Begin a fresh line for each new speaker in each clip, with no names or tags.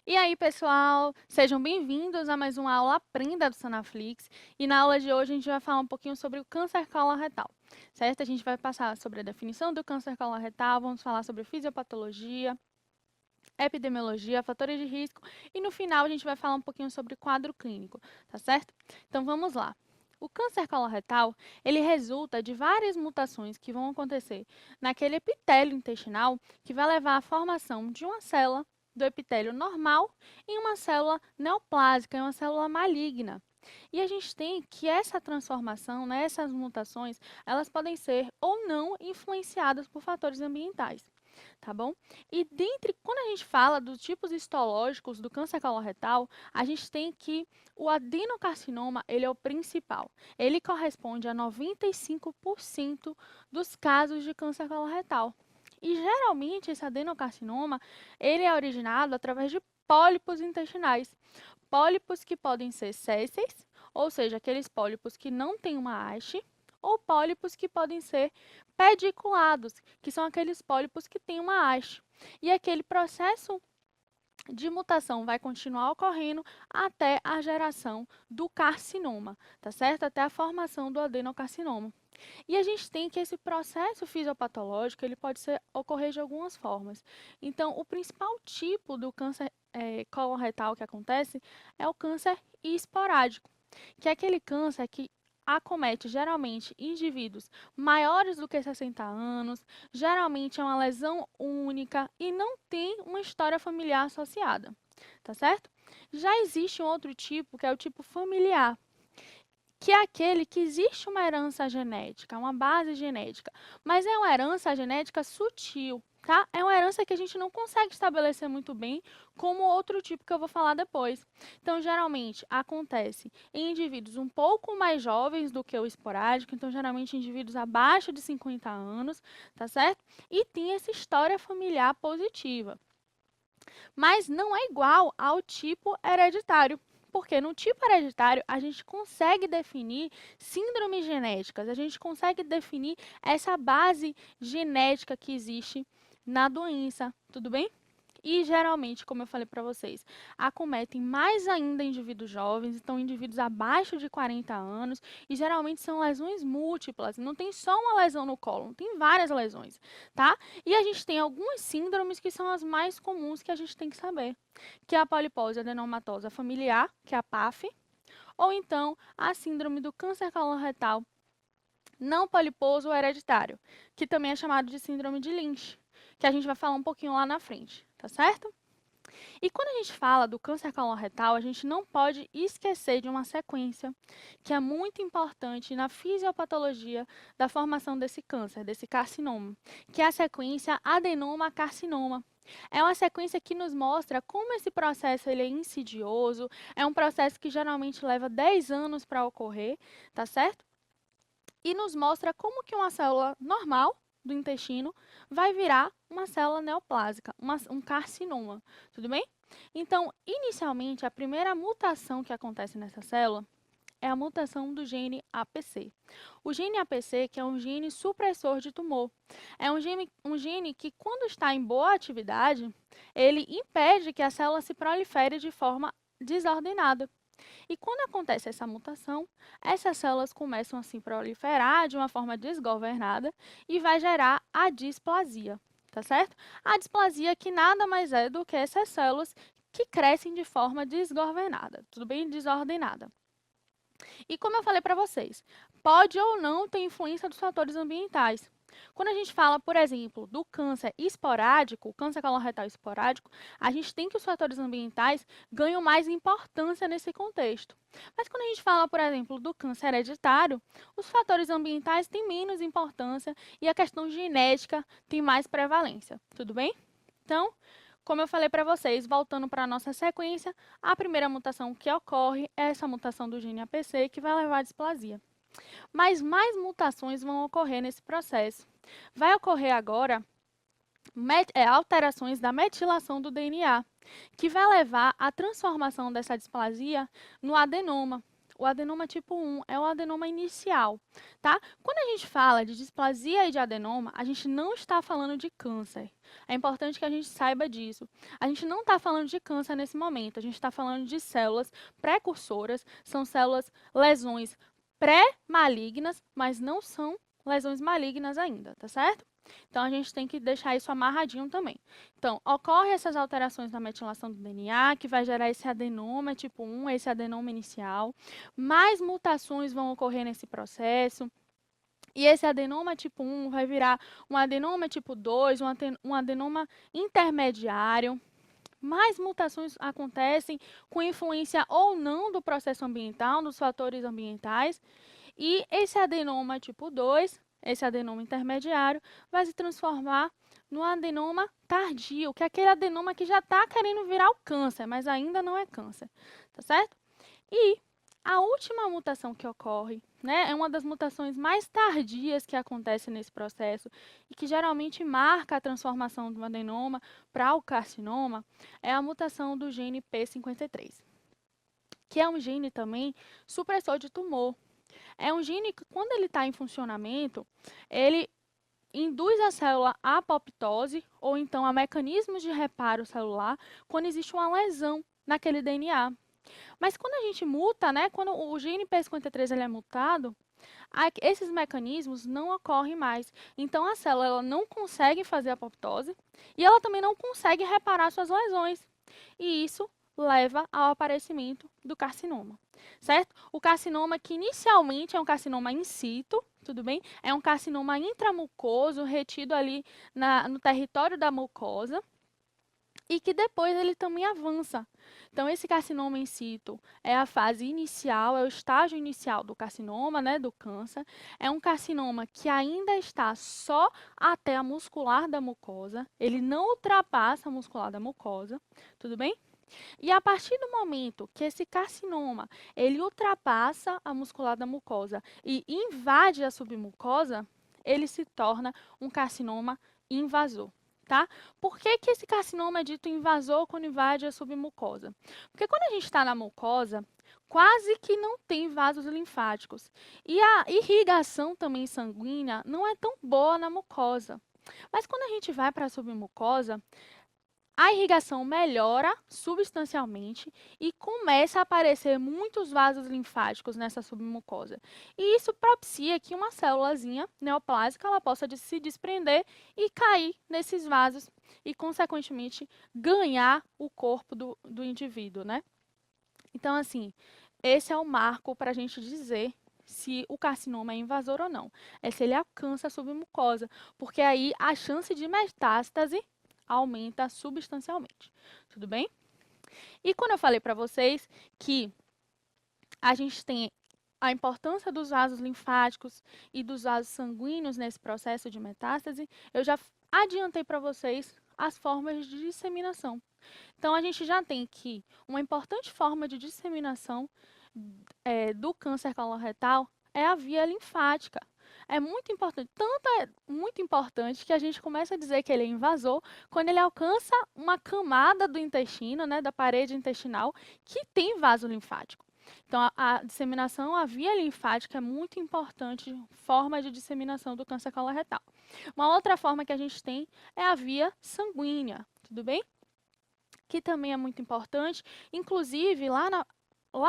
E aí, pessoal, sejam bem-vindos a mais uma aula Aprenda do Sanaflix. E na aula de hoje a gente vai falar um pouquinho sobre o câncer coloretal, certo? A gente vai passar sobre a definição do câncer coloretal, vamos falar sobre fisiopatologia, epidemiologia, fatores de risco e no final a gente vai falar um pouquinho sobre quadro clínico, tá certo? Então vamos lá. O câncer coloretal, ele resulta de várias mutações que vão acontecer naquele epitélio intestinal que vai levar à formação de uma célula do epitélio normal em uma célula neoplásica, em uma célula maligna. E a gente tem que essa transformação, né, essas mutações, elas podem ser ou não influenciadas por fatores ambientais, tá bom? E dentre, quando a gente fala dos tipos histológicos do câncer coloretal, a gente tem que o adenocarcinoma, ele é o principal. Ele corresponde a 95% dos casos de câncer coloretal. E geralmente esse adenocarcinoma, ele é originado através de pólipos intestinais. Pólipos que podem ser sésseis, ou seja, aqueles pólipos que não têm uma haste, ou pólipos que podem ser pediculados, que são aqueles pólipos que têm uma haste. E aquele processo de mutação vai continuar ocorrendo até a geração do carcinoma, tá certo? Até a formação do adenocarcinoma. E a gente tem que esse processo fisiopatológico, ele pode ocorrer de algumas formas. Então, o principal tipo do câncer coloretal que acontece é o câncer esporádico, que é aquele câncer que acomete geralmente indivíduos maiores do que 60 anos, geralmente é uma lesão única e não tem uma história familiar associada, tá certo? Já existe um outro tipo, que é o tipo familiar, que é aquele que existe uma herança genética, uma base genética, mas é uma herança genética sutil, tá? É uma herança que a gente não consegue estabelecer muito bem, como outro tipo que eu vou falar depois. Então, geralmente, acontece em indivíduos um pouco mais jovens do que o esporádico, então, geralmente, indivíduos abaixo de 50 anos, tá certo? E tem essa história familiar positiva. Mas não é igual ao tipo hereditário. Porque no tipo hereditário a gente consegue definir síndromes genéticas, a gente consegue definir essa base genética que existe na doença, tudo bem? E geralmente, como eu falei para vocês, acometem mais ainda indivíduos jovens, então indivíduos abaixo de 40 anos, e geralmente são lesões múltiplas, não tem só uma lesão no cólon, tem várias lesões, tá? E a gente tem algumas síndromes que são as mais comuns que a gente tem que saber, que é a polipose adenomatosa familiar, que é a PAF, ou então a síndrome do câncer coloretal não poliposo hereditário, que também é chamado de síndrome de Lynch, que a gente vai falar um pouquinho lá na frente, tá certo? E quando a gente fala do câncer coloretal, a gente não pode esquecer de uma sequência que é muito importante na fisiopatologia da formação desse câncer, desse carcinoma, que é a sequência adenoma-carcinoma. É uma sequência que nos mostra como esse processo ele é insidioso, é um processo que geralmente leva 10 anos para ocorrer, tá certo? E nos mostra como que uma célula normal do intestino vai virar uma célula neoplásica, um carcinoma, tudo bem? Então, inicialmente, a primeira mutação que acontece nessa célula é a mutação do gene APC. O gene APC, que é um gene supressor de tumor, é um gene que, quando está em boa atividade, ele impede que a célula se prolifere de forma desordenada. E quando acontece essa mutação, essas células começam a se proliferar de uma forma desgovernada e vai gerar a displasia, tá certo? A displasia que nada mais é do que essas células que crescem de forma desgovernada, tudo bem? Desordenada. E como eu falei para vocês, pode ou não ter influência dos fatores ambientais. Quando a gente fala, por exemplo, do câncer esporádico, câncer coloretal esporádico, a gente tem que os fatores ambientais ganham mais importância nesse contexto. Mas quando a gente fala, por exemplo, do câncer hereditário, os fatores ambientais têm menos importância e a questão genética tem mais prevalência. Tudo bem? Então, como eu falei para vocês, voltando para a nossa sequência, a primeira mutação que ocorre é essa mutação do gene APC, que vai levar à displasia. Mas mais mutações vão ocorrer nesse processo. Vai ocorrer agora alterações da metilação do DNA, que vai levar à transformação dessa displasia no adenoma. O adenoma tipo 1 é o adenoma inicial, tá? Quando a gente fala de displasia e de adenoma, a gente não está falando de câncer. É importante que a gente saiba disso. A gente não está falando de câncer nesse momento, a gente está falando de células precursoras, são células, lesões pré-malignas, mas não são lesões malignas ainda, tá certo? Então, a gente tem que deixar isso amarradinho também. Então, ocorrem essas alterações na metilação do DNA, que vai gerar esse adenoma tipo 1, esse adenoma inicial. Mais mutações vão ocorrer nesse processo. E esse adenoma tipo 1 vai virar um adenoma tipo 2, um adenoma intermediário. Mais mutações acontecem com influência ou não do processo ambiental, dos fatores ambientais. E esse adenoma tipo 2, esse adenoma intermediário, vai se transformar no adenoma tardio, que é aquele adenoma que já está querendo virar o câncer, mas ainda não é câncer, tá certo? E a última mutação que ocorre, né, é uma das mutações mais tardias que acontece nesse processo e que geralmente marca a transformação do adenoma para o carcinoma, é a mutação do gene P53, que é um gene também supressor de tumor. É um gene que, quando ele está em funcionamento, ele induz a célula à apoptose ou então a mecanismos de reparo celular quando existe uma lesão naquele DNA. Mas quando a gente muta, né, quando o gene P53 ele é mutado, esses mecanismos não ocorrem mais. Então a célula ela não consegue fazer apoptose e ela também não consegue reparar suas lesões. E isso leva ao aparecimento do carcinoma, certo? O carcinoma que inicialmente é um carcinoma in situ, tudo bem? É um carcinoma intramucoso, retido ali no território da mucosa, e que depois ele também avança. Então, esse carcinoma in situ é a fase inicial, é o estágio inicial do carcinoma, né, do câncer. É um carcinoma que ainda está só até a muscular da mucosa, ele não ultrapassa a muscular da mucosa, tudo bem? E a partir do momento que esse carcinoma, ele ultrapassa a muscular da mucosa e invade a submucosa, ele se torna um carcinoma invasor. Tá? Por que, que esse carcinoma é dito invasor quando invade a submucosa? Porque quando a gente está na mucosa, quase que não tem vasos linfáticos. E a irrigação também sanguínea não é tão boa na mucosa. Mas quando a gente vai para a submucosa, a irrigação melhora substancialmente e começa a aparecer muitos vasos linfáticos nessa submucosa. E isso propicia que uma célulazinha neoplásica ela possa se desprender e cair nesses vasos e, consequentemente, ganhar o corpo do indivíduo, né? Então, assim, esse é o marco para a gente dizer se o carcinoma é invasor ou não. É se ele alcança a submucosa, porque aí a chance de metástase aumenta substancialmente. Tudo bem? E quando eu falei para vocês que a gente tem a importância dos vasos linfáticos e dos vasos sanguíneos nesse processo de metástase, eu já adiantei para vocês as formas de disseminação. Então, a gente já tem que uma importante forma de disseminação do câncer coloretal é a via linfática. É muito importante, tanto é muito importante que a gente começa a dizer que ele é invasor quando ele alcança uma camada do intestino, né, da parede intestinal, que tem vaso linfático. Então, a disseminação, a via linfática é muito importante, forma de disseminação do câncer coloretal. Uma outra forma que a gente tem é a via sanguínea, tudo bem? Que também é muito importante, inclusive lá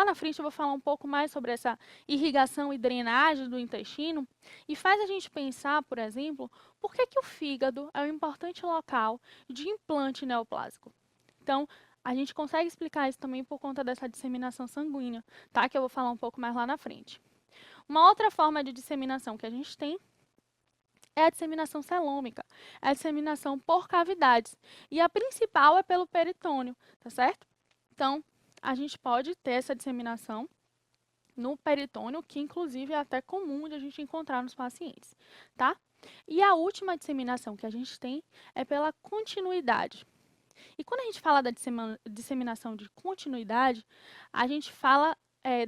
na frente eu vou falar um pouco mais sobre essa irrigação e drenagem do intestino e faz a gente pensar, por exemplo, por que, que o fígado é um importante local de implante neoplásico. Então, a gente consegue explicar isso também por conta dessa disseminação sanguínea, tá? Que eu vou falar um pouco mais lá na frente. Uma outra forma de disseminação que a gente tem é a disseminação celômica, é a disseminação por cavidades. E a principal é pelo peritônio, tá certo? Então, a gente pode ter essa disseminação no peritônio, que inclusive é até comum de a gente encontrar nos pacientes, tá? E a última disseminação que a gente tem é pela continuidade. E quando a gente fala da disseminação de continuidade, a gente fala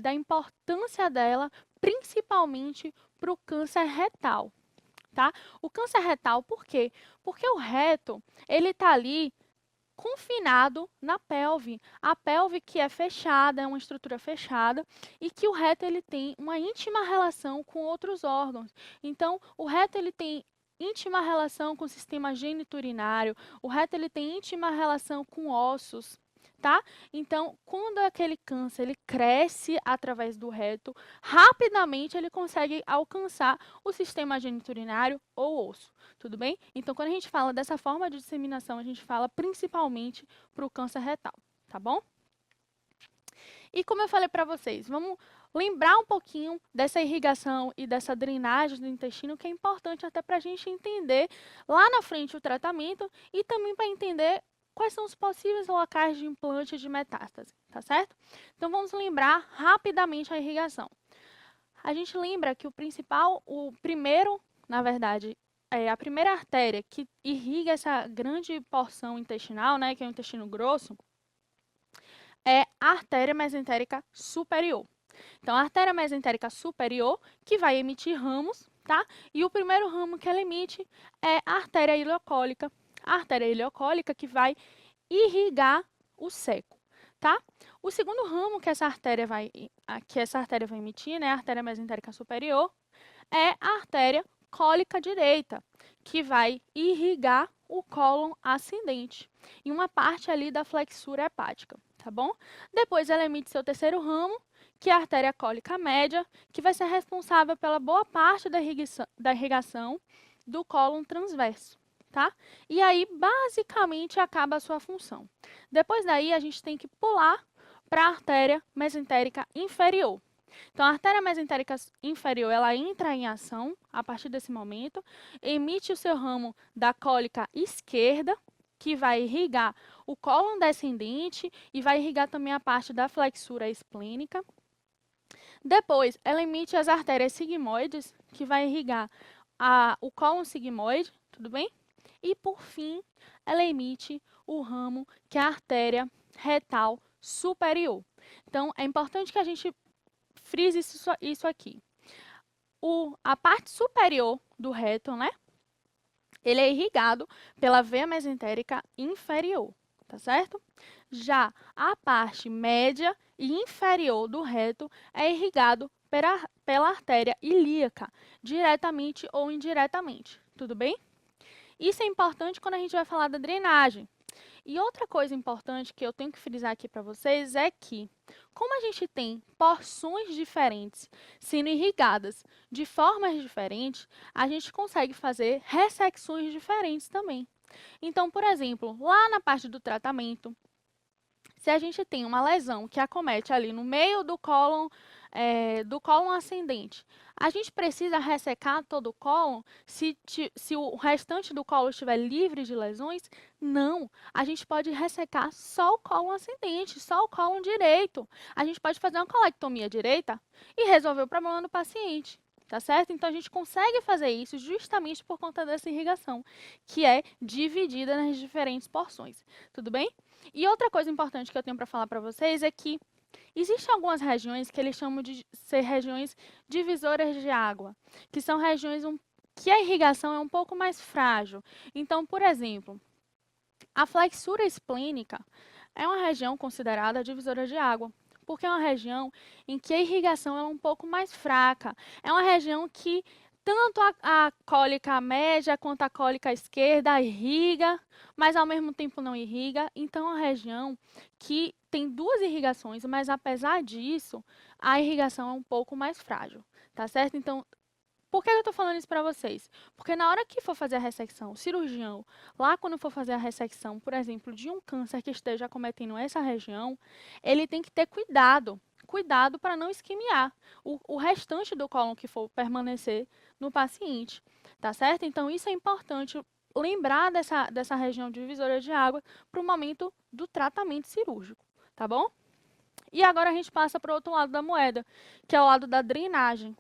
da importância dela, principalmente para o câncer retal, tá? O câncer retal, por quê? Porque o reto, ele está ali confinado na pelve. A pelve que é fechada, é uma estrutura fechada, e que o reto ele tem uma íntima relação com outros órgãos. Então, o reto ele tem íntima relação com o sistema geniturinário, o reto ele tem íntima relação com ossos, tá? Então, quando aquele câncer ele cresce através do reto, rapidamente ele consegue alcançar o sistema geniturinário ou osso, tudo bem? Então, quando a gente fala dessa forma de disseminação, a gente fala principalmente para o câncer retal, tá bom? E como eu falei para vocês, vamos lembrar um pouquinho dessa irrigação e dessa drenagem do intestino, que é importante até para a gente entender lá na frente o tratamento e também para entender quais são os possíveis locais de implante de metástase, tá certo? Então vamos lembrar rapidamente a irrigação. A gente lembra que o primeiro, na verdade, a primeira artéria que irriga essa grande porção intestinal, né, que é o intestino grosso, é a artéria mesentérica superior. Então, a artéria mesentérica superior, que vai emitir ramos, tá? E o primeiro ramo que ela emite é a artéria ileocólica. A artéria ileocólica que vai irrigar o seco, tá? O segundo ramo que essa artéria vai emitir, né, a artéria mesentérica superior, é a artéria cólica direita, que vai irrigar o cólon ascendente e uma parte ali da flexura hepática, tá bom? Depois ela emite seu terceiro ramo, que é a artéria cólica média, que vai ser responsável pela boa parte da irrigação do cólon transverso, tá? E aí, basicamente, acaba a sua função. Depois daí, a gente tem que pular para a artéria mesentérica inferior. Então, a artéria mesentérica inferior, ela entra em ação a partir desse momento, emite o seu ramo da cólica esquerda, que vai irrigar o cólon descendente e vai irrigar também a parte da flexura esplênica. Depois, ela emite as artérias sigmoides, que vai irrigar o cólon sigmoide, tudo bem? E, por fim, ela emite o ramo, que é a artéria retal superior. Então, é importante que a gente frise isso aqui. A parte superior do reto, né? Ele é irrigado pela veia mesentérica inferior, tá certo? Já a parte média e inferior do reto é irrigado pela artéria ilíaca, diretamente ou indiretamente, tudo bem? Isso é importante quando a gente vai falar da drenagem. E outra coisa importante que eu tenho que frisar aqui para vocês é que, como a gente tem porções diferentes sendo irrigadas de formas diferentes, a gente consegue fazer ressecções diferentes também. Então, por exemplo, lá na parte do tratamento, se a gente tem uma lesão que acomete ali no meio do cólon ascendente, a gente precisa ressecar todo o cólon se o restante do cólon estiver livre de lesões? Não. A gente pode ressecar só o cólon ascendente, só o cólon direito. A gente pode fazer uma colectomia direita e resolver o problema do paciente. Tá certo? Então, a gente consegue fazer isso justamente por conta dessa irrigação, que é dividida nas diferentes porções. Tudo bem? E outra coisa importante que eu tenho para falar para vocês é que existem algumas regiões que eles chamam de ser regiões divisoras de água, que são regiões que a irrigação é um pouco mais frágil. Então, por exemplo, a flexura esplênica é uma região considerada divisora de água, porque é uma região em que a irrigação é um pouco mais fraca. É uma região que tanto a cólica média quanto a cólica esquerda irriga, mas ao mesmo tempo não irriga. Então, é uma região que tem duas irrigações, mas apesar disso, a irrigação é um pouco mais frágil, tá certo? Então, por que eu estou falando isso para vocês? Porque na hora que for fazer a ressecção, o cirurgião, lá quando for fazer a ressecção, por exemplo, de um câncer que esteja acometendo essa região, ele tem que ter cuidado. Cuidado para não isquemiar o restante do cólon que for permanecer no paciente, tá certo? Então, isso é importante lembrar dessa região divisória de água para o momento do tratamento cirúrgico, tá bom? E agora a gente passa para o outro lado da moeda, que é o lado da drenagem.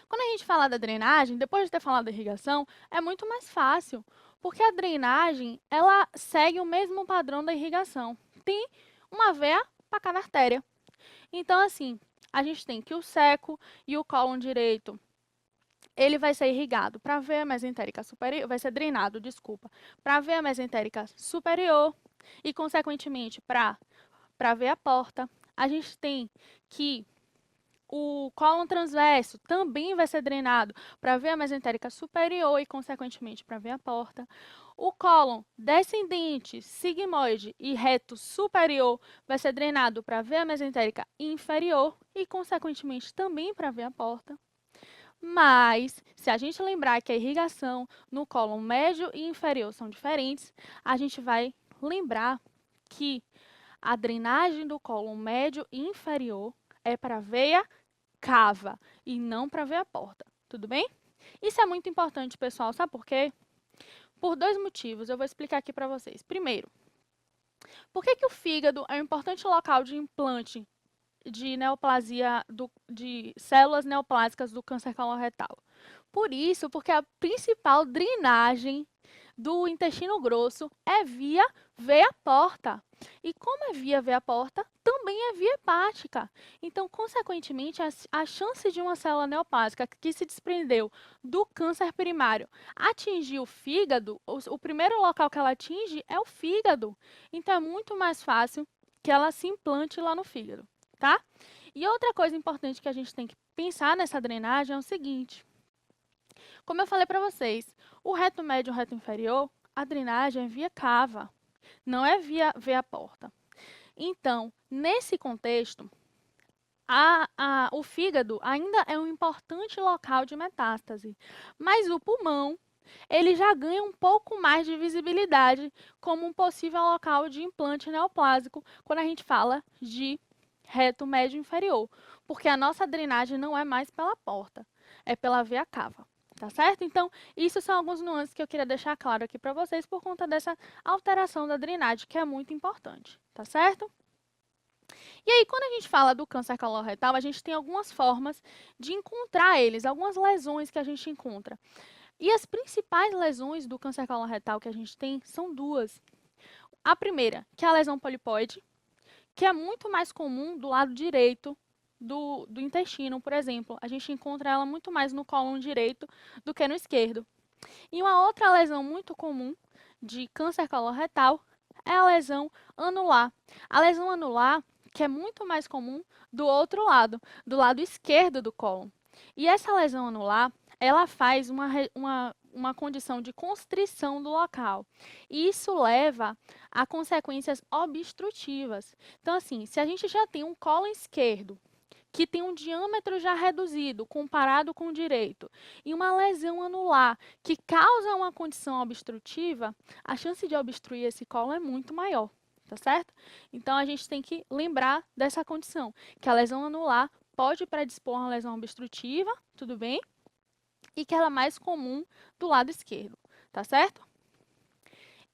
Quando a gente fala da drenagem, depois de ter falado da irrigação, é muito mais fácil, porque a drenagem, ela segue o mesmo padrão da irrigação. Tem uma veia para cada artéria. Então, assim, a gente tem que o seco e o cólon direito, ele vai ser irrigado para a veia mesentérica superior, vai ser drenado, desculpa, para a veia mesentérica superior e, consequentemente, para a veia porta. A gente tem que o cólon transverso também vai ser drenado para a veia mesentérica superior e, consequentemente, para a veia porta. O cólon descendente, sigmoide e reto superior vai ser drenado para a veia mesentérica inferior e, consequentemente, também para a veia porta. Mas, se a gente lembrar que a irrigação no cólon médio e inferior são diferentes, a gente vai lembrar que a drenagem do cólon médio e inferior é para a veia cava e não para a veia porta. Tudo bem? Isso é muito importante, pessoal. Sabe por quê? Por dois motivos. Eu vou explicar aqui para vocês. Primeiro, por que o fígado é um importante local de implante de neoplasia de células neoplásicas do câncer coloretal? Por isso, porque a principal drenagem do intestino grosso é via veia porta. E como é via veia porta, também é via hepática. Então, consequentemente, a chance de uma célula neoplásica que se desprendeu do câncer primário atingir o fígado, o primeiro local que ela atinge é o fígado. Então, é muito mais fácil que ela se implante lá no fígado, tá? E outra coisa importante que a gente tem que pensar nessa drenagem é o seguinte. Como eu falei para vocês, o reto médio e o reto inferior, a drenagem é via cava, não é via veia porta. Então, nesse contexto, o fígado ainda é um importante local de metástase, mas o pulmão, ele já ganha um pouco mais de visibilidade como um possível local de implante neoplásico quando a gente fala de reto médio inferior, porque a nossa drenagem não é mais pela porta, é pela veia cava. Tá certo? Então, isso são alguns nuances que eu queria deixar claro aqui para vocês por conta dessa alteração da drenagem, que é muito importante. Tá certo? E aí, quando a gente fala do câncer coloretal, a gente tem algumas formas de encontrar eles, algumas lesões que a gente encontra. E as principais lesões do câncer coloretal que a gente tem são duas. A primeira, que é a lesão polipoide, que é muito mais comum do lado direito do intestino, por exemplo. A gente encontra ela muito mais no cólon direito do que no esquerdo. E uma outra lesão muito comum de câncer coloretal é a lesão anular. A lesão anular, que é muito mais comum do outro lado, do lado esquerdo do cólon. E essa lesão anular, ela faz uma condição de constrição do local. E isso leva a consequências obstrutivas. Então, assim, se a gente já tem um cólon esquerdo que tem um diâmetro já reduzido comparado com o direito, e uma lesão anular que causa uma condição obstrutiva, a chance de obstruir esse cólon é muito maior, tá certo? Então, a gente tem que lembrar dessa condição, que a lesão anular pode predispor a uma lesão obstrutiva, tudo bem? E que ela é mais comum do lado esquerdo, tá certo?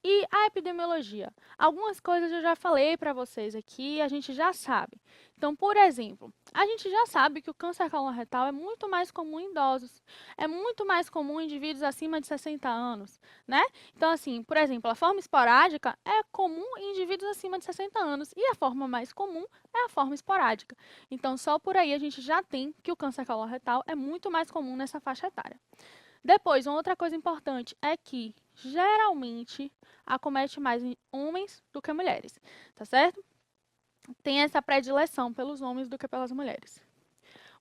E a epidemiologia? Algumas coisas eu já falei para vocês aqui, a gente já sabe. Então, por exemplo, a gente já sabe que o câncer coloretal é muito mais comum em idosos. É muito mais comum em indivíduos acima de 60 anos, né? Então, assim, por exemplo, a forma esporádica é comum em indivíduos acima de 60 anos e a forma mais comum é a forma esporádica. Então, só por aí a gente já tem que o câncer coloretal é muito mais comum nessa faixa etária. Depois, uma outra coisa importante é que, geralmente, acomete mais homens do que mulheres, tá certo? Tem essa predileção pelos homens do que pelas mulheres.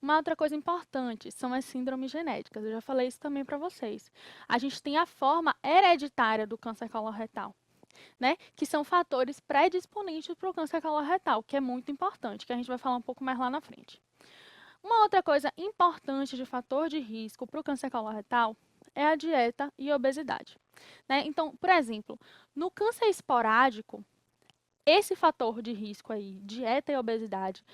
Uma outra coisa importante são as síndromes genéticas. Eu já falei isso também para vocês. A gente tem a forma hereditária do câncer coloretal, né? Que são fatores predisponentes para o câncer coloretal, que é muito importante, que a gente vai falar um pouco mais lá na frente. Uma outra coisa importante de fator de risco para o câncer coloretal é a dieta e a obesidade, né? Então, por exemplo, no câncer esporádico, esse fator de risco aí, dieta e obesidade,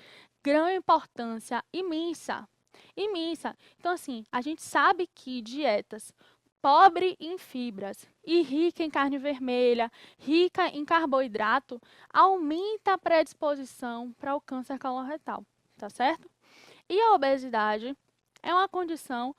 ganha importância imensa, imensa. Então, assim, a gente sabe que dietas pobre em fibras e rica em carne vermelha, rica em carboidrato, aumenta a predisposição para o câncer coloretal, tá certo? E a obesidade é uma condição,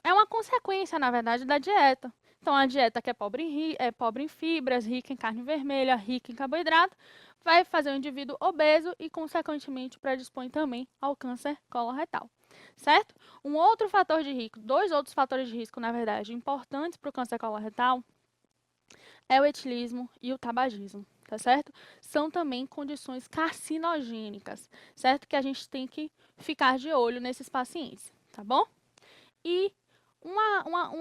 é uma consequência, na verdade, da dieta. Então, a dieta que é pobre em fibras, rica em carne vermelha, rica em carboidrato, vai fazer o indivíduo obeso e, consequentemente, predispõe também ao câncer coloretal, certo? Um outro fator de risco, dois outros fatores de risco, na verdade, importantes para o câncer coloretal é o etilismo e o tabagismo, tá certo? São também condições carcinogênicas, certo? Que a gente tem que ficar de olho nesses pacientes, tá bom? E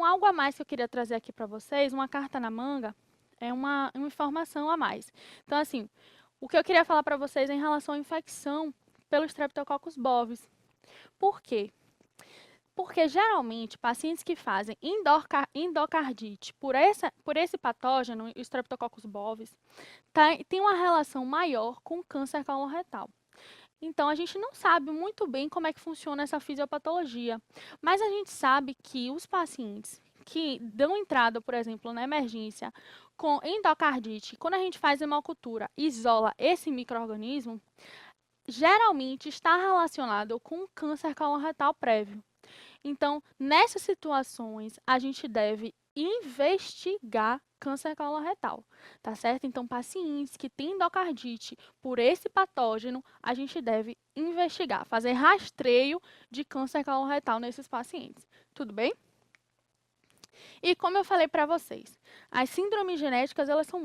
algo a mais que eu queria trazer aqui para vocês, uma carta na manga, é uma informação a mais. Então, assim, o que eu queria falar para vocês é em relação à infecção pelo Streptococcus bovis. Por quê? Porque, geralmente, pacientes que fazem endocardite por esse patógeno, o Streptococcus bovis, tem uma relação maior com o câncer coloretal. Então, a gente não sabe muito bem como é que funciona essa fisiopatologia, mas a gente sabe que os pacientes que dão entrada, por exemplo, na emergência com endocardite, quando a gente faz hemocultura e isola esse micro-organismo, geralmente está relacionado com o câncer coloretal prévio. Então, nessas situações, a gente deve investigar câncer coloretal, tá certo? Então, pacientes que têm endocardite por esse patógeno, a gente deve investigar, fazer rastreio de câncer coloretal nesses pacientes. Tudo bem? E como eu falei para vocês, as síndromes genéticas, elas são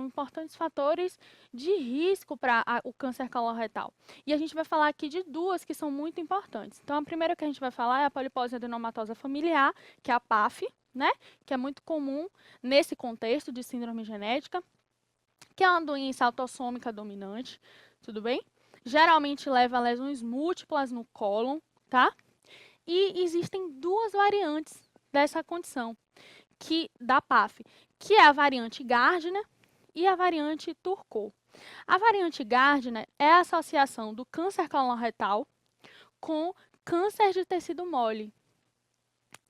importantes fatores de risco para o câncer coloretal. E a gente vai falar aqui de duas que são muito importantes. Então, a primeira que a gente vai falar é a polipose adenomatosa familiar, que é a PAF, né? Que é muito comum nesse contexto de síndrome genética, que é uma doença autossômica dominante, tudo bem? Geralmente leva a lesões múltiplas no cólon, tá? E existem duas variantes dessa condição, da PAF, que é a variante Gardner e a variante Turcot. A variante Gardner é a associação do câncer coloretal com câncer de tecido mole.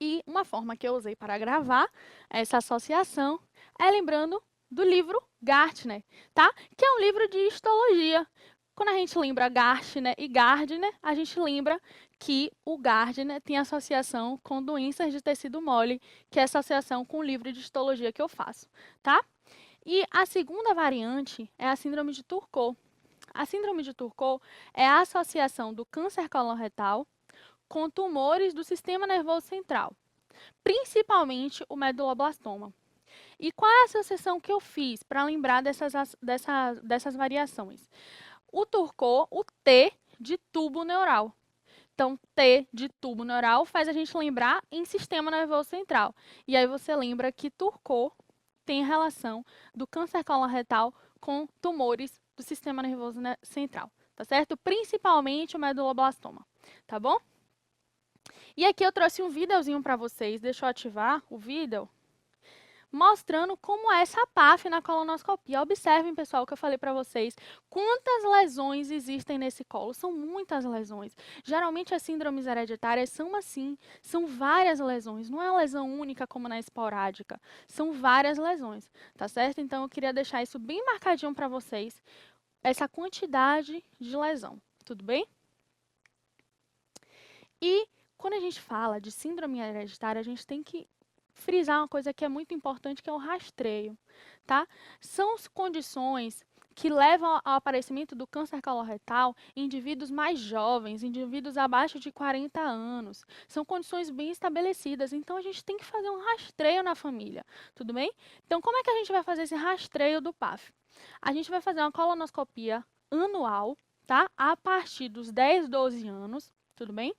E uma forma que eu usei para gravar essa associação é lembrando do livro Gartner, tá? Que é um livro de histologia. Quando a gente lembra Gartner e Gardner, a gente lembra que o Gardner tem associação com doenças de tecido mole, que é associação com o livro de histologia que eu faço, tá? E a segunda variante é a síndrome de Turcot. A síndrome de Turcot é a associação do câncer coloretal com tumores do sistema nervoso central, principalmente o meduloblastoma. E qual é a associação que eu fiz para lembrar dessas variações? O Turcot, o T de tubo neural. Então, T de tubo neural faz a gente lembrar em sistema nervoso central. E aí você lembra que Turcot tem relação do câncer coloretal com tumores do sistema nervoso central, tá certo? Principalmente o meduloblastoma, tá bom? E aqui eu trouxe um videozinho para vocês, deixa eu ativar o vídeo, mostrando como é essa PAF na colonoscopia. Observem, pessoal, o que eu falei para vocês. Quantas lesões existem nesse colo? São muitas lesões. Geralmente as síndromes hereditárias são assim, são várias lesões. Não é uma lesão única como na esporádica, são várias lesões, tá certo? Então eu queria deixar isso bem marcadinho para vocês, essa quantidade de lesão, tudo bem? E quando a gente fala de síndrome hereditária, a gente tem que frisar uma coisa que é muito importante, que é o rastreio, tá? São condições que levam ao aparecimento do câncer coloretal em indivíduos mais jovens, indivíduos abaixo de 40 anos. São condições bem estabelecidas, então a gente tem que fazer um rastreio na família, tudo bem? Então, como é que a gente vai fazer esse rastreio do PAF? A gente vai fazer uma colonoscopia anual, tá? A partir dos 10, 12 anos, tudo bem?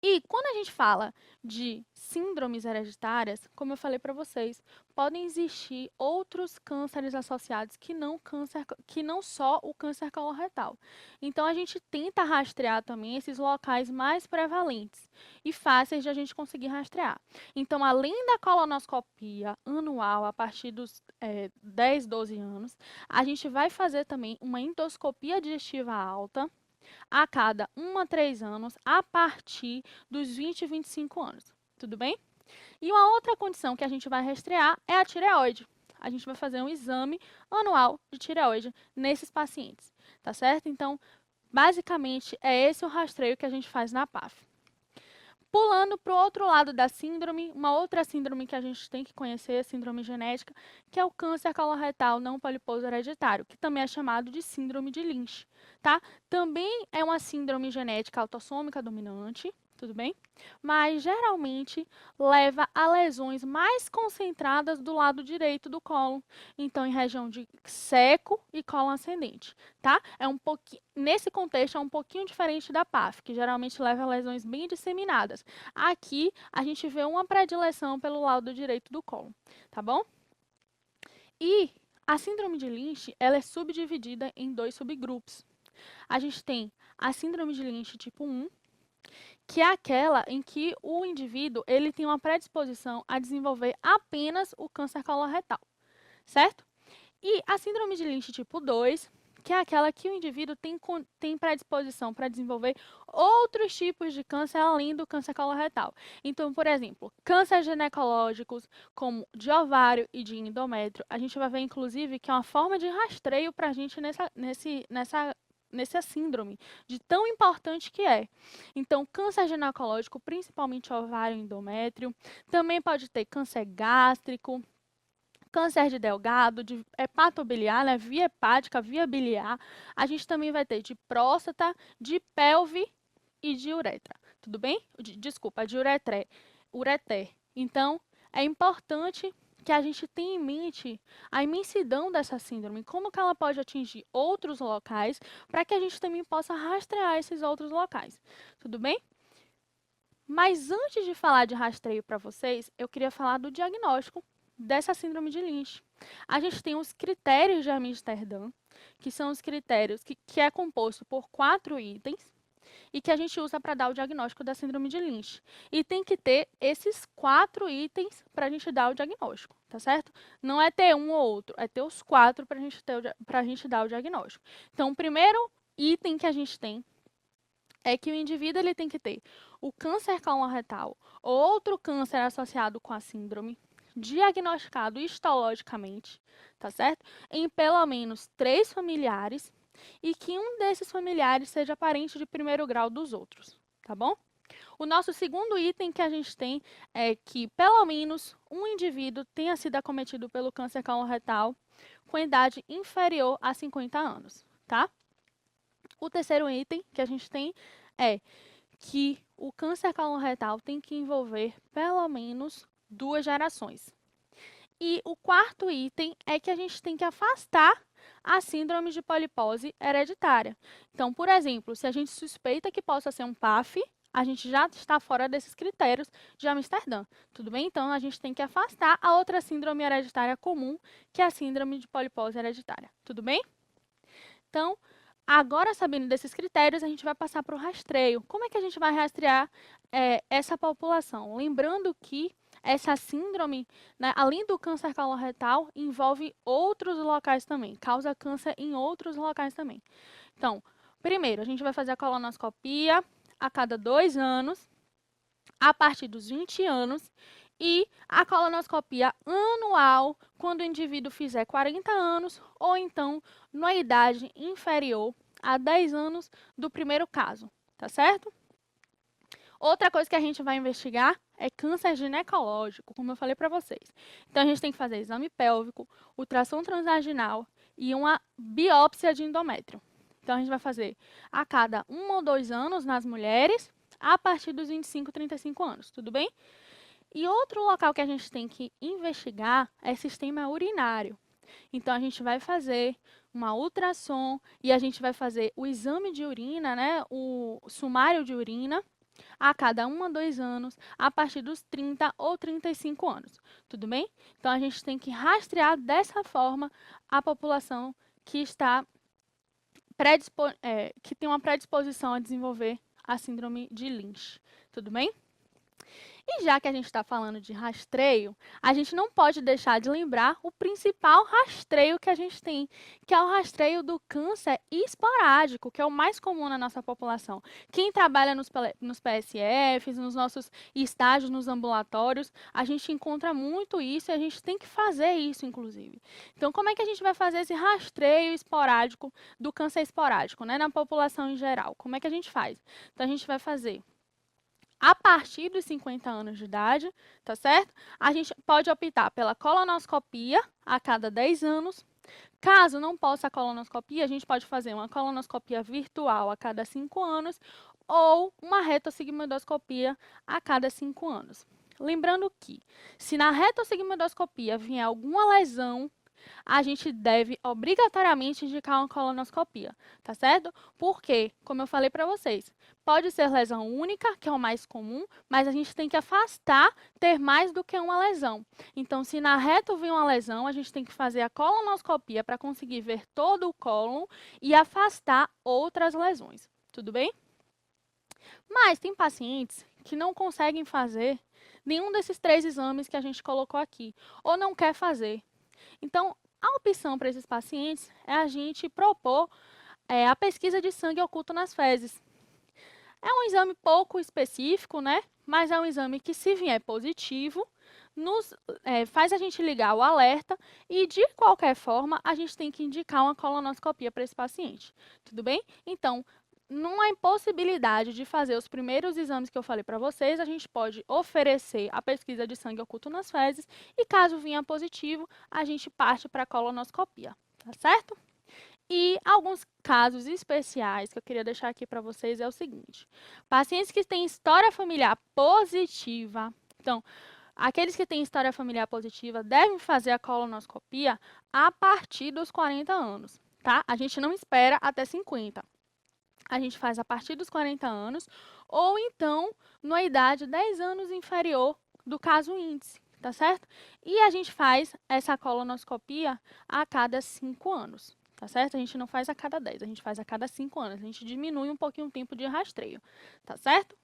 E quando a gente fala de síndromes hereditárias, como eu falei para vocês, podem existir outros cânceres associados que não só o câncer coloretal. Então a gente tenta rastrear também esses locais mais prevalentes e fáceis de a gente conseguir rastrear. Então, além da colonoscopia anual a partir dos 10, 12 anos, a gente vai fazer também uma endoscopia digestiva alta a cada 1 a 3 anos, a partir dos 20 e 25 anos. Tudo bem? E uma outra condição que a gente vai rastrear é a tireoide. A gente vai fazer um exame anual de tireoide nesses pacientes, tá certo? Então, basicamente, é esse o rastreio que a gente faz na PAF. Pulando para o outro lado da síndrome, uma outra síndrome que a gente tem que conhecer, a síndrome genética, que é o câncer coloretal não poliposo hereditário, que também é chamado de síndrome de Lynch, tá? Também é uma síndrome genética autossômica dominante, tudo bem? Mas geralmente leva a lesões mais concentradas do lado direito do cólon, então em região de seco e cólon ascendente, tá? Nesse contexto é um pouquinho diferente da PAF, que geralmente leva a lesões bem disseminadas. Aqui a gente vê uma predileção pelo lado direito do cólon, tá bom? E a síndrome de Lynch, ela é subdividida em 2 subgrupos. A gente tem a síndrome de Lynch tipo 1, que é aquela em que o indivíduo ele tem uma predisposição a desenvolver apenas o câncer coloretal, certo? E a síndrome de Lynch tipo 2, que é aquela que o indivíduo tem predisposição para desenvolver outros tipos de câncer além do câncer coloretal. Então, por exemplo, cânceres ginecológicos, como de ovário e de endométrio, a gente vai ver, inclusive, que é uma forma de rastreio para a gente nessa síndrome, de tão importante que é. Então, câncer ginecológico, principalmente ovário e endométrio, também pode ter câncer gástrico, câncer de delgado, de hepatobiliar, né, via hepática, via biliar. A gente também vai ter de próstata, de pelve e de uretra. Tudo bem? Desculpa, de ureter. Então, é importante que a gente tenha em mente a imensidão dessa síndrome, como que ela pode atingir outros locais, para que a gente também possa rastrear esses outros locais. Tudo bem? Mas antes de falar de rastreio para vocês, eu queria falar do diagnóstico dessa síndrome de Lynch. A gente tem os critérios de Amsterdã, que são os critérios que é composto por 4 itens e que a gente usa para dar o diagnóstico da síndrome de Lynch. E tem que ter esses 4 itens para a gente dar o diagnóstico, tá certo? Não é ter um ou outro, é ter os 4 para a gente dar o diagnóstico. Então, o primeiro item que a gente tem é que o indivíduo ele tem que ter o câncer coloretal ou outro câncer associado com a síndrome, diagnosticado histologicamente, tá certo? Em pelo menos 3 familiares e que um desses familiares seja parente de primeiro grau dos outros, tá bom? O nosso segundo item que a gente tem é que pelo menos um indivíduo tenha sido acometido pelo câncer coloretal com idade inferior a 50 anos, tá? O terceiro item que a gente tem é que o câncer coloretal tem que envolver pelo menos 2 gerações. E o quarto item é que a gente tem que afastar a síndrome de polipose hereditária. Então, por exemplo, se a gente suspeita que possa ser um PAF, a gente já está fora desses critérios de Amsterdã, tudo bem? Então, a gente tem que afastar a outra síndrome hereditária comum, que é a síndrome de polipose hereditária, tudo bem? Então, agora sabendo desses critérios, a gente vai passar para o rastreio. Como é que a gente vai rastrear essa população? Lembrando que essa síndrome, né, além do câncer coloretal, envolve outros locais também, causa câncer em outros locais também. Então, primeiro, a gente vai fazer a colonoscopia a cada 2 anos, a partir dos 20 anos, e a colonoscopia anual quando o indivíduo fizer 40 anos ou então na idade inferior a 10 anos do primeiro caso, tá certo? Outra coisa que a gente vai investigar é câncer ginecológico, como eu falei para vocês. Então, a gente tem que fazer exame pélvico, ultrassom transvaginal e uma biópsia de endométrio. Então, a gente vai fazer a cada 1 ou 2 anos nas mulheres, a partir dos 25, 35 anos, tudo bem? E outro local que a gente tem que investigar é sistema urinário. Então, a gente vai fazer uma ultrassom e a gente vai fazer o exame de urina, né, o sumário de urina, a cada 1 a 2 anos, a partir dos 30 ou 35 anos. Tudo bem? Então, a gente tem que rastrear dessa forma a população que está que tem uma predisposição a desenvolver a síndrome de Lynch. Tudo bem? E já que a gente está falando de rastreio, a gente não pode deixar de lembrar o principal rastreio que a gente tem, que é o rastreio do câncer esporádico, que é o mais comum na nossa população. Quem trabalha nos PSFs, nos nossos estágios, nos ambulatórios, a gente encontra muito isso e a gente tem que fazer isso, inclusive. Então, como é que a gente vai fazer esse rastreio esporádico do câncer esporádico, né, na população em geral? Como é que a gente faz? Então, a gente vai fazer a partir dos 50 anos de idade, tá certo? A gente pode optar pela colonoscopia a cada 10 anos. Caso não possa a colonoscopia, a gente pode fazer uma colonoscopia virtual a cada 5 anos ou uma retossigmoidoscopia a cada 5 anos. Lembrando que, se na retossigmoidoscopia vier alguma lesão, a gente deve obrigatoriamente indicar uma colonoscopia, tá certo? Porque, como eu falei para vocês, pode ser lesão única, que é o mais comum, mas a gente tem que afastar ter mais do que uma lesão. Então, se na reto vir uma lesão, a gente tem que fazer a colonoscopia para conseguir ver todo o cólon e afastar outras lesões. Tudo bem? Mas tem pacientes que não conseguem fazer nenhum desses 3 exames que a gente colocou aqui, ou não quer fazer. Então, a opção para esses pacientes é a gente propor a pesquisa de sangue oculto nas fezes. É um exame pouco específico, né? Mas é um exame que, se vier positivo, faz a gente ligar o alerta e, de qualquer forma, a gente tem que indicar uma colonoscopia para esse paciente. Tudo bem? Então, numa impossibilidade de fazer os primeiros exames que eu falei para vocês, a gente pode oferecer a pesquisa de sangue oculto nas fezes e, caso venha positivo, a gente parte para a colonoscopia, tá certo? E alguns casos especiais que eu queria deixar aqui para vocês é o seguinte: pacientes que têm história familiar positiva. Então, aqueles que têm história familiar positiva devem fazer a colonoscopia a partir dos 40 anos, tá? A gente não espera até 50. A gente faz a partir dos 40 anos, ou então, numa idade 10 anos inferior do caso índice, tá certo? E a gente faz essa colonoscopia a cada 5 anos, tá certo? A gente não faz a cada 10, a gente faz a cada 5 anos. A gente diminui um pouquinho o tempo de rastreio, tá certo?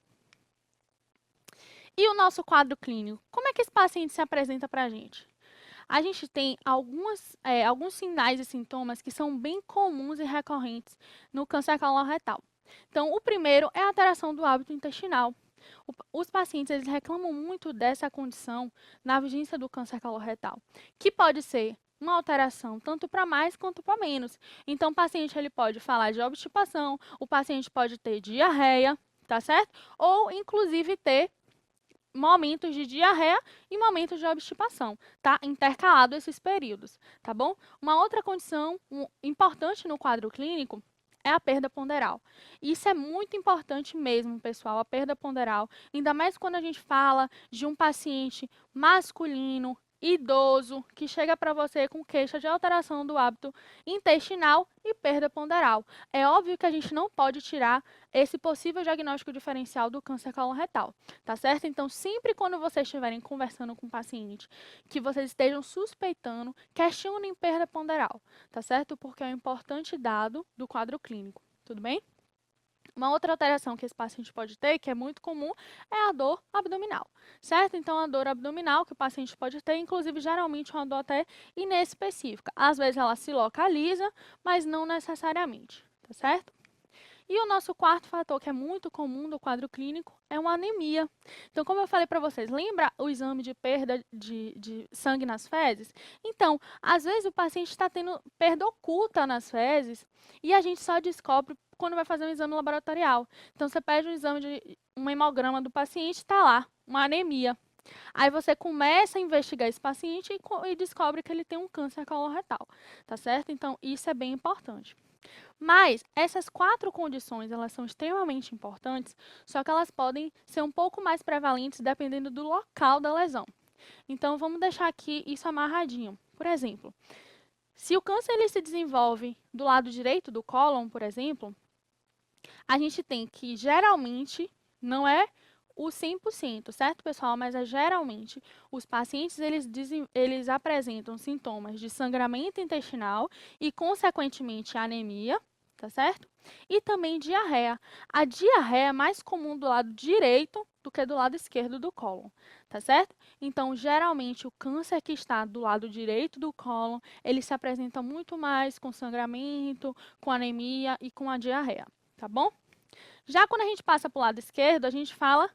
E o nosso quadro clínico? Como é que esse paciente se apresenta para a gente? A gente tem alguns sinais e sintomas que são bem comuns e recorrentes no câncer coloretal. Então, o primeiro é a alteração do hábito intestinal. Os pacientes eles reclamam muito dessa condição na vigência do câncer coloretal, que pode ser uma alteração tanto para mais quanto para menos. Então, o paciente ele pode falar de obstipação, o paciente pode ter diarreia, tá certo? Ou, inclusive, ter momentos de diarreia e momentos de obstipação, tá? Intercalado esses períodos, tá bom? Uma outra condição importante no quadro clínico é a perda ponderal. Isso é muito importante mesmo, pessoal, a perda ponderal, ainda mais quando a gente fala de um paciente masculino, idoso, que chega para você com queixa de alteração do hábito intestinal e perda ponderal. É óbvio que a gente não pode tirar esse possível diagnóstico diferencial do câncer coloretal, tá certo? Então, sempre quando vocês estiverem conversando com o paciente, que vocês estejam suspeitando, questionem perda ponderal, tá certo? Porque é um importante dado do quadro clínico, tudo bem? Uma outra alteração que esse paciente pode ter, que é muito comum, é a dor abdominal, certo? Então, a dor abdominal que o paciente pode ter, inclusive, geralmente é uma dor até inespecífica. Às vezes ela se localiza, mas não necessariamente, tá certo? E o nosso quarto fator, que é muito comum no quadro clínico, é uma anemia. Então, como eu falei para vocês, lembra o exame de perda de sangue nas fezes? Então, às vezes o paciente está tendo perda oculta nas fezes e a gente só descobre quando vai fazer um exame laboratorial. Então, você pede um hemograma do paciente, está lá, uma anemia. Aí você começa a investigar esse paciente e descobre que ele tem um câncer coloretal, tá certo? Então, isso é bem importante. Mas essas 4 condições, elas são extremamente importantes, só que elas podem ser um pouco mais prevalentes dependendo do local da lesão. Então, vamos deixar aqui isso amarradinho. Por exemplo, se o câncer ele se desenvolve do lado direito do cólon, por exemplo, a gente tem que, geralmente, não é o 100%, certo, pessoal? Mas geralmente os pacientes eles apresentam sintomas de sangramento intestinal e, consequentemente, anemia, tá certo? E também diarreia. A diarreia é mais comum do lado direito do que do lado esquerdo do cólon, tá certo? Então, geralmente, o câncer que está do lado direito do cólon, ele se apresenta muito mais com sangramento, com anemia e com a diarreia, tá bom? Já quando a gente passa para o lado esquerdo, a gente fala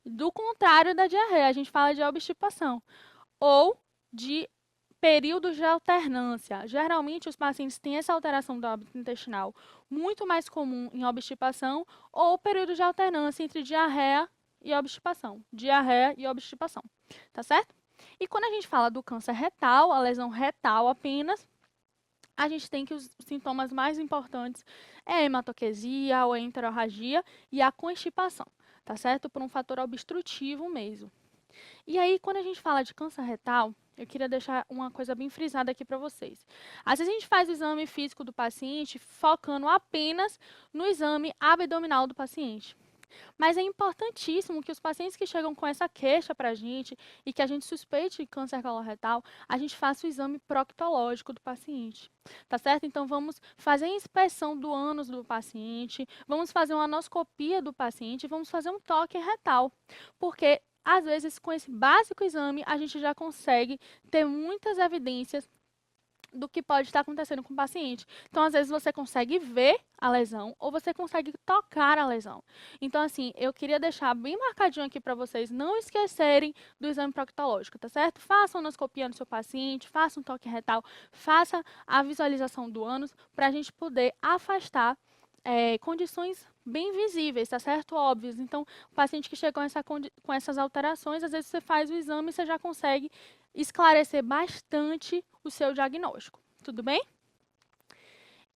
do contrário da diarreia, a gente fala de obstipação ou de períodos de alternância. Geralmente, os pacientes têm essa alteração do hábito intestinal muito mais comum em obstipação ou período de alternância entre diarreia e obstipação. Diarreia e obstipação, tá certo? E quando a gente fala do câncer retal, a lesão retal apenas, a gente tem que os sintomas mais importantes é a hematoquesia, ou a enterorragia e a constipação, tá certo? Por um fator obstrutivo mesmo. E aí, quando a gente fala de câncer retal, eu queria deixar uma coisa bem frisada aqui para vocês. Às vezes a gente faz o exame físico do paciente focando apenas no exame abdominal do paciente. Mas é importantíssimo que os pacientes que chegam com essa queixa para a gente e que a gente suspeite de câncer coloretal, a gente faça o exame proctológico do paciente, tá certo? Então, vamos fazer a inspeção do ânus do paciente, vamos fazer uma anoscopia do paciente, vamos fazer um toque retal, porque às vezes, com esse básico exame, a gente já consegue ter muitas evidências do que pode estar acontecendo com o paciente. Então, às vezes, você consegue ver a lesão ou você consegue tocar a lesão. Então, assim, eu queria deixar bem marcadinho aqui para vocês não esquecerem do exame proctológico, tá certo? Faça uma anoscopia no seu paciente, faça um toque retal, faça a visualização do ânus para a gente poder afastar condições bem visíveis, tá certo? Óbvias. Então, o paciente que chega com essas alterações, às vezes você faz o exame e você já consegue esclarecer bastante o seu diagnóstico. Tudo bem?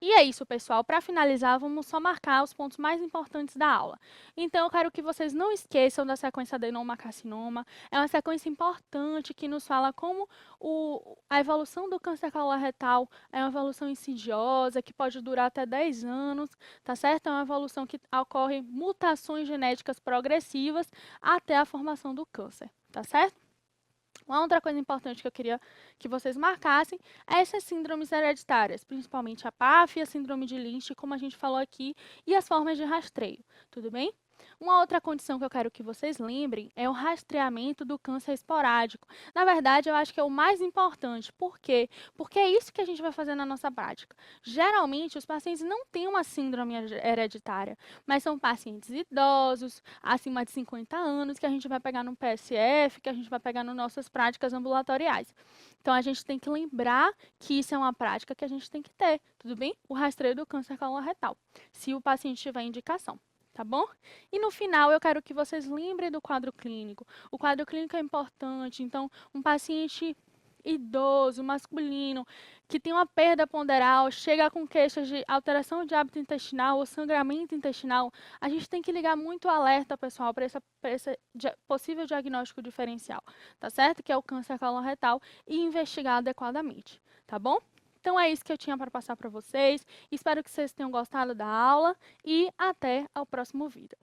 E é isso, pessoal. Para finalizar, vamos só marcar os pontos mais importantes da aula. Então, eu quero que vocês não esqueçam da sequência adenoma-carcinoma. É uma sequência importante que nos fala como a evolução do câncer coloretal é uma evolução insidiosa, que pode durar até 10 anos, tá certo? É uma evolução que ocorre mutações genéticas progressivas até a formação do câncer, tá certo? Uma outra coisa importante que eu queria que vocês marcassem é essas síndromes hereditárias, principalmente a PAF e a síndrome de Lynch, como a gente falou aqui, e as formas de rastreio, tudo bem? Uma outra condição que eu quero que vocês lembrem é o rastreamento do câncer esporádico. Na verdade, eu acho que é o mais importante. Por quê? Porque é isso que a gente vai fazer na nossa prática. Geralmente, os pacientes não têm uma síndrome hereditária, mas são pacientes idosos, acima de 50 anos, que a gente vai pegar no PSF, que a gente vai pegar nas nossas práticas ambulatoriais. Então, a gente tem que lembrar que isso é uma prática que a gente tem que ter, tudo bem? O rastreio do câncer coloretal, se o paciente tiver indicação. Tá bom? E no final, eu quero que vocês lembrem do quadro clínico. O quadro clínico é importante, então, um paciente idoso, masculino, que tem uma perda ponderal, chega com queixas de alteração de hábito intestinal ou sangramento intestinal, a gente tem que ligar muito alerta, pessoal, para esse possível diagnóstico diferencial, tá certo? Que é o câncer coloretal e investigar adequadamente, tá bom? Então é isso que eu tinha para passar para vocês. Espero que vocês tenham gostado da aula e até ao próximo vídeo.